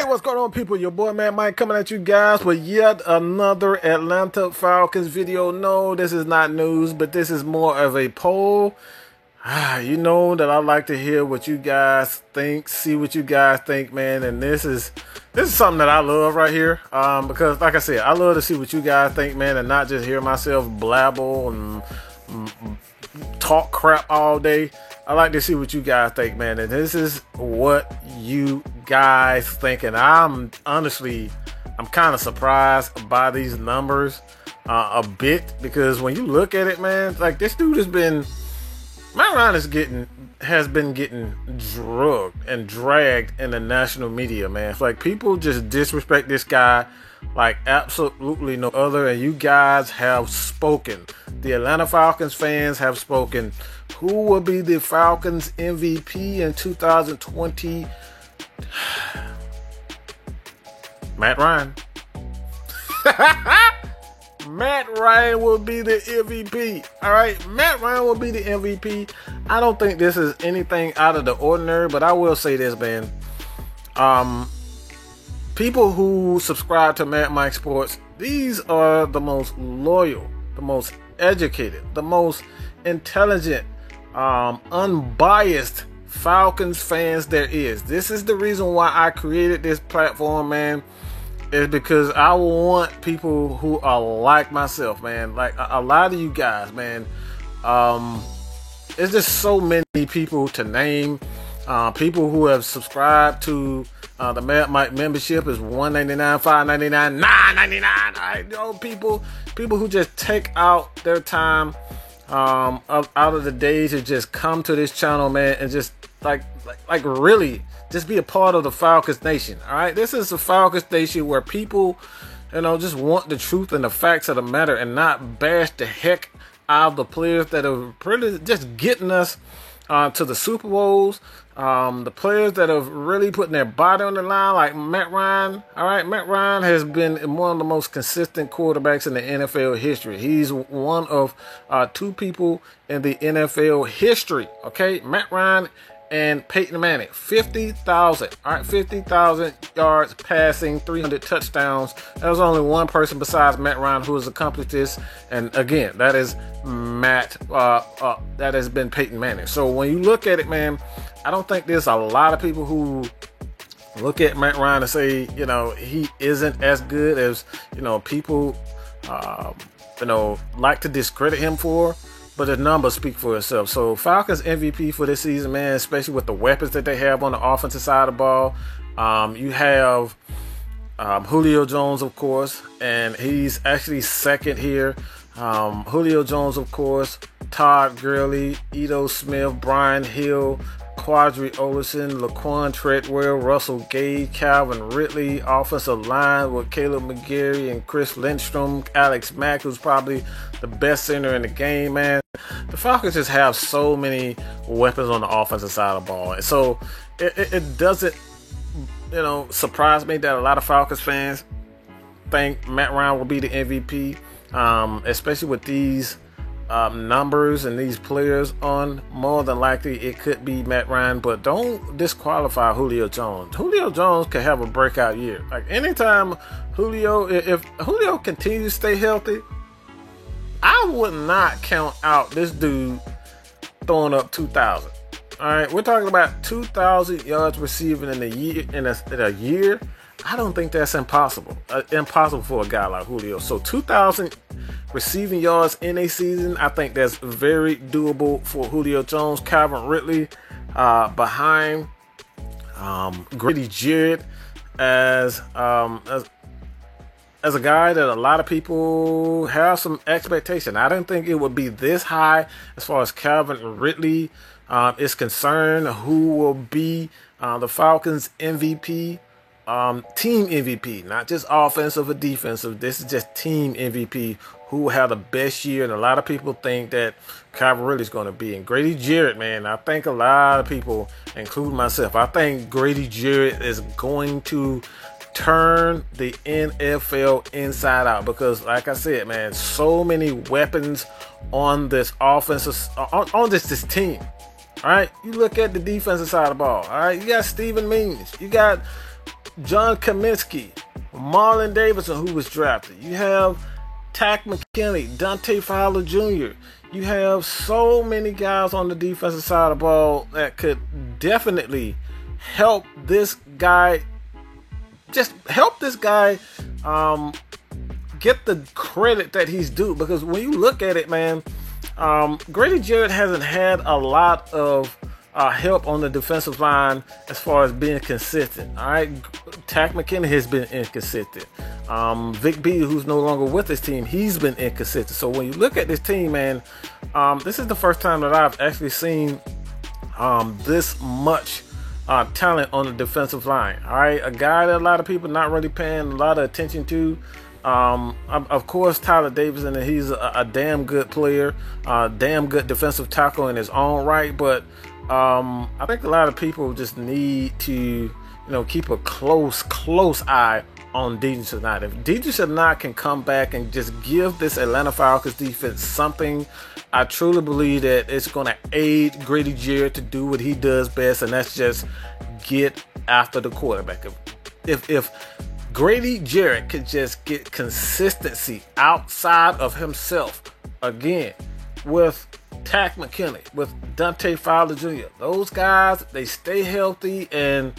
What's going on, people? Your boy Matt Mike coming at you guys with yet another Atlanta Falcons video. No, this is not news, but this is more of a poll. You know that I like to hear what you guys think, see what you guys think, man. And this is something that I love right here, because like I said, I love to see what you guys think, man, and not just hear myself blabble and talk crap all day. I like to see what you guys think, man, and this is what you guys think. And I'm kind of surprised by these numbers a bit, because when you look at it, man, like this dude Matt Ryan has been getting drugged and dragged in the national media, man. It's like people just disrespect this guy like absolutely no other, and you guys have spoken. The Atlanta Falcons fans have spoken. Who will be the Falcons MVP in 2020? Matt Ryan. Matt Ryan will be the MVP. All right, Matt Ryan will be the MVP. I don't think this is anything out of the ordinary, but I will say this, man. People who subscribe to Matt Mike Sports, these are the most loyal, the most educated, the most intelligent, unbiased Falcons fans there is. This is the reason why I created this platform, man. Is because I want people who are like myself, man. Like a lot of you guys, man. It's just so many people to name. People who have subscribed to the Mad Mike membership is $1.99, $5.99, $9.99. All right, you know, people who just take out their time out of the day to just come to this channel, man, and just like really just be a part of the Falcons Nation. All right, this is the Falcons Nation where people, you know, just want the truth and the facts of the matter, and not bash the heck out of the players that are really just getting us to the Super Bowls. The players that are really putting their body on the line, like Matt Ryan. All right, Matt Ryan has been one of the most consistent quarterbacks in the NFL history. He's one of two people in the NFL history. Okay, Matt Ryan and Peyton Manning, 50,000. All right, 50,000 yards passing, 300 touchdowns. There's only one person besides Matt Ryan who has accomplished this, and again, that is that has been Peyton Manning. So when you look at it, man, I don't think there's a lot of people who look at Matt Ryan and say, you know, he isn't as good as, you know, people, like to discredit him for. But the numbers speak for itself. So Falcons MVP for this season, man, especially with the weapons that they have on the offensive side of the ball. You have Julio Jones, of course, and he's actually second here. Julio Jones, of course, Todd Gurley, Ito Smith, Brian Hill, Quadri Olson, Laquan Treadwell, Russell Gage, Calvin Ridley, offensive line with Caleb McGarry and Chris Lindstrom, Alex Mack, who's probably the best center in the game, man. The Falcons just have so many weapons on the offensive side of the ball. And so it doesn't, you know, surprise me that a lot of Falcons fans think Matt Ryan will be the MVP, especially with these numbers and these players on. More than likely it could be Matt Ryan, but don't disqualify Julio Jones. Julio Jones could have a breakout year. Like anytime if Julio continues to stay healthy, I would not count out this dude throwing up 2,000. All right, we're talking about 2,000 yards receiving in a year. I don't think that's impossible. Impossible for a guy like Julio. So 2,000 receiving yards in a season, I think that's very doable for Julio Jones. Calvin Ridley behind Grady Jarrett as a guy that a lot of people have some expectation. I didn't think it would be this high as far as Calvin Ridley is concerned. Who will be the Falcons MVP? Team MVP, not just offensive or defensive. This is just team MVP. Who had the best year? And a lot of people think that Calvin Ridley is going to be. And Grady Jarrett, man, I think a lot of people, including myself, I think Grady Jarrett is going to turn the NFL inside out, because like I said, man, so many weapons on this offensive on this team. All right, you look at the defensive side of the ball. All right, you got Steven Means, you got John Kaminsky, Marlon Davidson, who was drafted. You have Takk McKinley, Dante Fowler Jr. You have so many guys on the defensive side of the ball that could definitely help this guy. Just help this guy get the credit that he's due. Because when you look at it, man, Grady Jarrett hasn't had a lot of help on the defensive line as far as being consistent. All right, Takk McKinley has been inconsistent. Vic B, who's no longer with this team, he's been inconsistent. So when you look at this team, man, this is the first time that I've actually seen this much talent on the defensive line. All right, a guy that a lot of people not really paying a lot of attention to. Of course, Tyler Davidson, and he's a damn good player, damn good defensive tackle in his own right. But I think a lot of people just need to, keep a close eye on DJ Sanat. If DJ Sanat can come back and just give this Atlanta Falcons defense something, I truly believe that it's going to aid Grady Jarrett to do what he does best, and that's just get after the quarterback. If Grady Jarrett could just get consistency outside of himself, again, with Takk McKinley, with Dante Fowler Jr., those guys, they stay healthy, and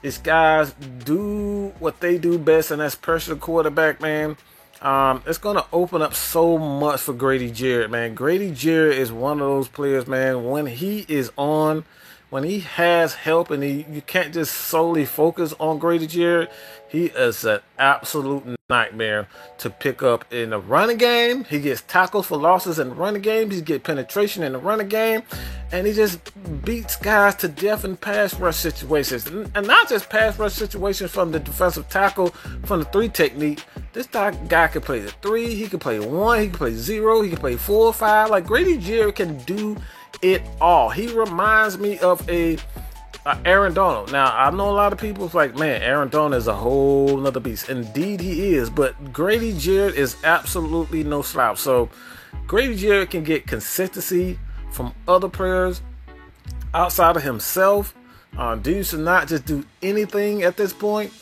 these guys do what they do best, and that's pressure the quarterback, man. It's going to open up so much for Grady Jarrett, man. Grady Jarrett is one of those players, man, when he is on, when he has help, and you can't just solely focus on Grady Jarrett. He is an absolute nightmare to pick up in the running game. He gets tackles for losses in the running game. He gets penetration in the running game. And he just beats guys to death in pass rush situations. And not just pass rush situations from the defensive tackle, from the 3 technique. This guy can play the 3, he can play 1, he can play 0, he can play 4 or 5. Like, Grady Jarrett can do it all. He reminds me of a Aaron Donald. Now, I know a lot of people is like, man, Aaron Donald is a whole nother beast. Indeed, he is. But Grady Jarrett is absolutely no slouch. So, Grady Jarrett can get consistency from other players outside of himself. DJ should not just do anything at this point.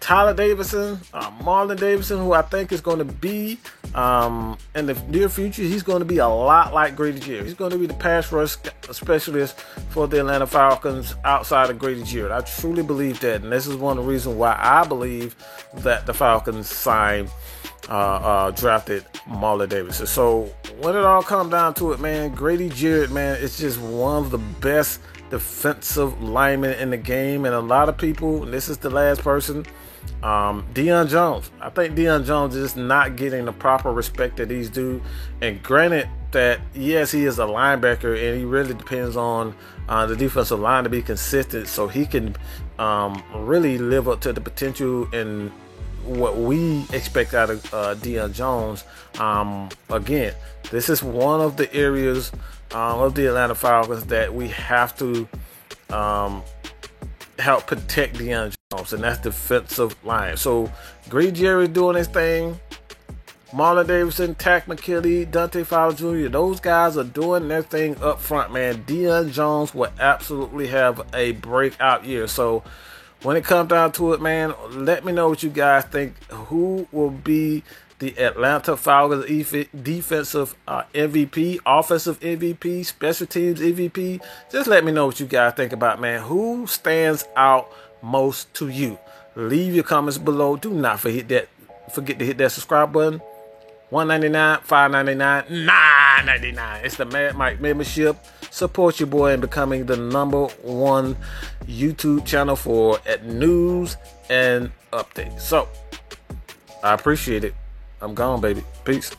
Tyler Davidson, Marlon Davidson, who I think is going to be in the near future, he's going to be a lot like Grady Jarrett. He's going to be the pass rush specialist for the Atlanta Falcons outside of Grady Jarrett. I truly believe that, and this is one of the reasons why I believe that the Falcons drafted Marlon Davidson. So when it all comes down to it, man, Grady Jarrett, man, it's just one of the best defensive linemen in the game, and a lot of people, and this is the last person, Deion Jones. I think Deion Jones is not getting the proper respect that he's due. And granted that, yes, he is a linebacker, and he really depends on the defensive line to be consistent so he can really live up to the potential and what we expect out of Deion Jones. Again, this is one of the areas of the Atlanta Falcons that we have to help protect Deion Jones, and that's defensive line. So Grady Jarrett doing his thing. Marlon Davidson, Takk McKinley, Dante Fowler Jr., those guys are doing their thing up front, man. Deion Jones will absolutely have a breakout year. So when it comes down to it, man, let me know what you guys think. Who will be the Atlanta Falcons defensive MVP, offensive MVP, special teams MVP? Just let me know what you guys think about, man. Who stands out most to you? Leave your comments below. Do not forget to hit that subscribe button. $1.99, $5.99, $9.99. It's the Mad Mike membership. Support your boy in becoming the #1 YouTube channel for news and updates. So I appreciate it. I'm gone, baby. Peace.